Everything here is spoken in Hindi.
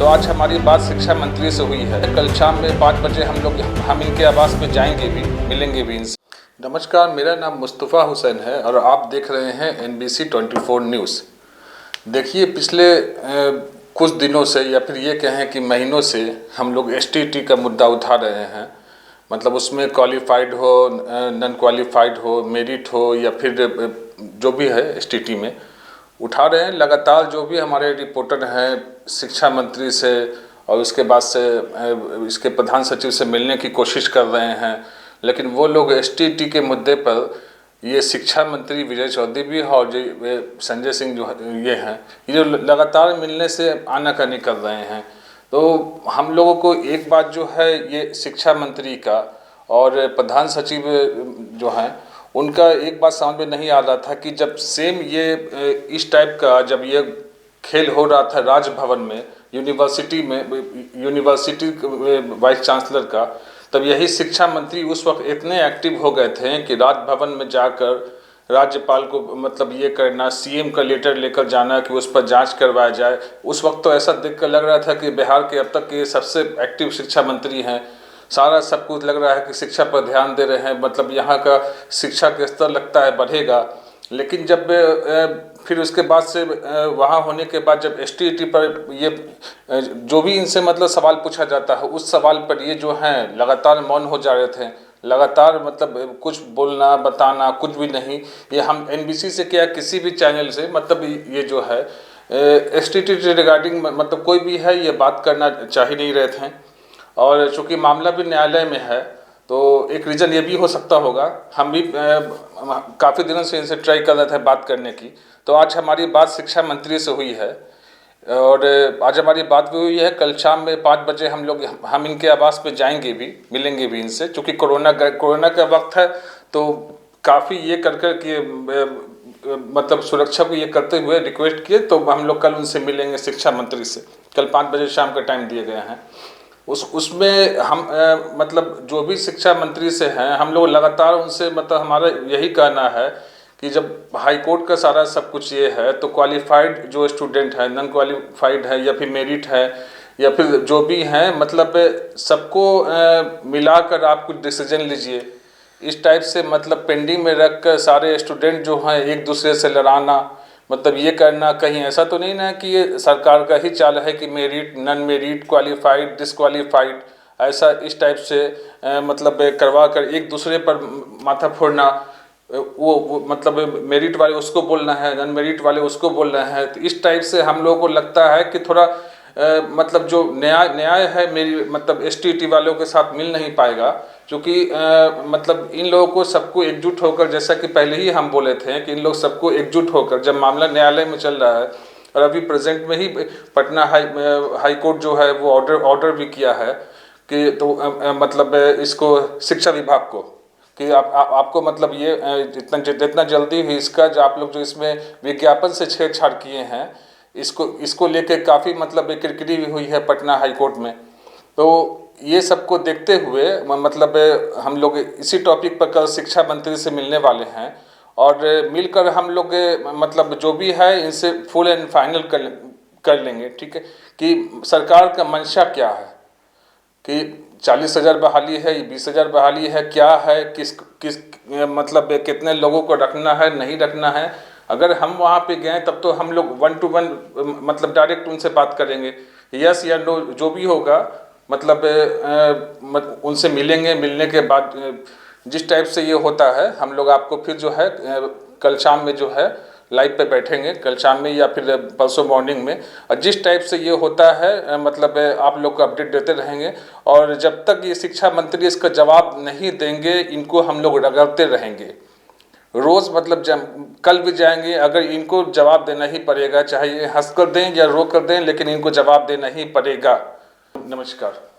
तो आज हमारी बात शिक्षा मंत्री से हुई है। कल शाम में 5 बजे हम इनके आवास पे जाएंगे भी, मिलेंगे भी इनसे। नमस्कार, मेरा नाम मुस्तफ़ा हुसैन है और आप देख रहे हैं NBC 24 न्यूज़। देखिए, पिछले कुछ दिनों से या फिर ये कहें कि महीनों से हम लोग STT का मुद्दा उठा रहे हैं। मतलब उसमें क्वालिफाइड हो, नॉन क्वालिफाइड हो, मेरिट हो या फिर जो भी है STT में उठा रहे हैं। लगातार जो भी हमारे रिपोर्टर हैं शिक्षा मंत्री से और उसके बाद से इसके प्रधान सचिव से मिलने की कोशिश कर रहे हैं, लेकिन वो लोग STT के मुद्दे पर ये शिक्षा मंत्री विजय चौधरी भी और जो संजय सिंह जो ये हैं, ये जो लगातार मिलने से आनाकानी कर रहे हैं। तो हम लोगों को एक बात जो है ये शिक्षा मंत्री का और प्रधान सचिव जो हैं उनका एक बात समझ में नहीं आ रहा था कि जब सेम ये इस टाइप का जब ये खेल हो रहा था राजभवन में, यूनिवर्सिटी वाइस चांसलर का, तब यही शिक्षा मंत्री उस वक्त इतने एक्टिव हो गए थे कि राजभवन में जाकर राज्यपाल को मतलब ये करना, CM का लेटर लेकर जाना कि उस पर जांच करवाया जाए। उस वक्त तो ऐसा देखकर लग रहा था कि बिहार के अब तक के सबसे एक्टिव शिक्षा मंत्री हैं। सारा सब कुछ लग रहा है कि शिक्षा पर ध्यान दे रहे हैं, मतलब यहाँ का शिक्षा का स्तर लगता है बढ़ेगा। लेकिन जब फिर उसके बाद से वहाँ होने के बाद जब STT पर ये जो भी इनसे मतलब सवाल पूछा जाता है उस सवाल पर ये जो हैं लगातार मौन हो जा रहे थे। लगातार मतलब कुछ बोलना बताना कुछ भी नहीं। ये हम NBC से क्या किसी भी चैनल से मतलब ये जो है STT रिगार्डिंग मतलब कोई भी है ये बात करना चाह ही नहीं रहे थे। और चूँकि मामला भी न्यायालय में है तो एक रीज़न ये भी हो सकता होगा। हम भी काफ़ी दिनों से इनसे ट्राई कर रहे थे बात करने की। तो आज हमारी बात शिक्षा मंत्री से हुई है और आज हमारी बात भी हुई है। कल शाम में 5 बजे हम इनके आवास पे जाएंगे भी, मिलेंगे भी इनसे। चूँकि कोरोना का वक्त है तो काफ़ी ये कर के मतलब सुरक्षा को ये करते हुए रिक्वेस्ट किए, तो हम लोग कल उनसे मिलेंगे शिक्षा मंत्री से। कल 5 बजे शाम का टाइम दिए गए हैं। उसमें हम मतलब जो भी शिक्षा मंत्री से हैं हम लोग लगातार उनसे मतलब हमारा यही कहना है कि जब हाई कोर्ट का सारा सब कुछ ये है तो क्वालिफाइड जो स्टूडेंट है, नॉन क्वालिफाइड है या फिर मेरिट है या फिर जो भी हैं, मतलब सबको मिलाकर आप कुछ डिसीजन लीजिए। इस टाइप से मतलब पेंडिंग में रख कर सारे स्टूडेंट जो हैं एक दूसरे से लड़ाना, मतलब ये करना, कहीं ऐसा तो नहीं ना कि ये सरकार का ही चाल है कि merit, non merit, qualified, disqualified, ऐसा इस टाइप से मतलब करवा कर एक दूसरे पर माथा फोड़ना। वो मतलब मेरिट वाले उसको बोलना है, नॉन मेरिट वाले उसको बोलना है। तो इस टाइप से हम लोगों को लगता है कि थोड़ा मतलब जो न्याय है मेरी मतलब STT वालों के साथ मिल नहीं पाएगा। क्योंकि मतलब इन लोगों को सबको एकजुट होकर, जैसा कि पहले ही हम बोले थे कि इन लोग सबको एकजुट होकर, जब मामला न्यायालय में चल रहा है और अभी प्रेजेंट में ही पटना हाई कोर्ट जो है वो ऑर्डर भी किया है कि तो मतलब इसको शिक्षा विभाग को कि आपको मतलब ये जितना जल्दी भी इसका जो आप लोग जो इसमें विज्ञापन से छेड़छाड़ किए हैं इसको लेके काफ़ी मतलब किरकिरी भी हुई है पटना हाई कोर्ट में। तो ये सबको देखते हुए मतलब हम लोग इसी टॉपिक पर कल शिक्षा मंत्री से मिलने वाले हैं और मिलकर हम लोग मतलब जो भी है इनसे फुल एंड फाइनल कर लेंगे, ठीक है, कि सरकार का मंशा क्या है, कि 40,000 बहाली है, 20,000 बहाली है, क्या है, किस मतलब कितने लोगों को रखना है, नहीं रखना है। अगर हम वहाँ पे गए तब तो हम लोग 1 to 1 मतलब डायरेक्ट उनसे बात करेंगे, यस या नो जो भी होगा, मतलब उनसे मिलेंगे। मिलने के बाद जिस टाइप से ये होता है हम लोग आपको फिर जो है कल शाम में जो है लाइव पे बैठेंगे, कल शाम में या फिर परसों मॉर्निंग में, और जिस टाइप से ये होता है मतलब आप लोग को अपडेट देते रहेंगे। और जब तक ये शिक्षा मंत्री इसका जवाब नहीं देंगे इनको हम लोग रगड़ते रहेंगे रोज़। मतलब कल भी जाएंगे, अगर इनको जवाब देना ही पड़ेगा, चाहे ये हंस कर दें या रो कर दें, लेकिन इनको जवाब देना ही पड़ेगा। नमस्कार।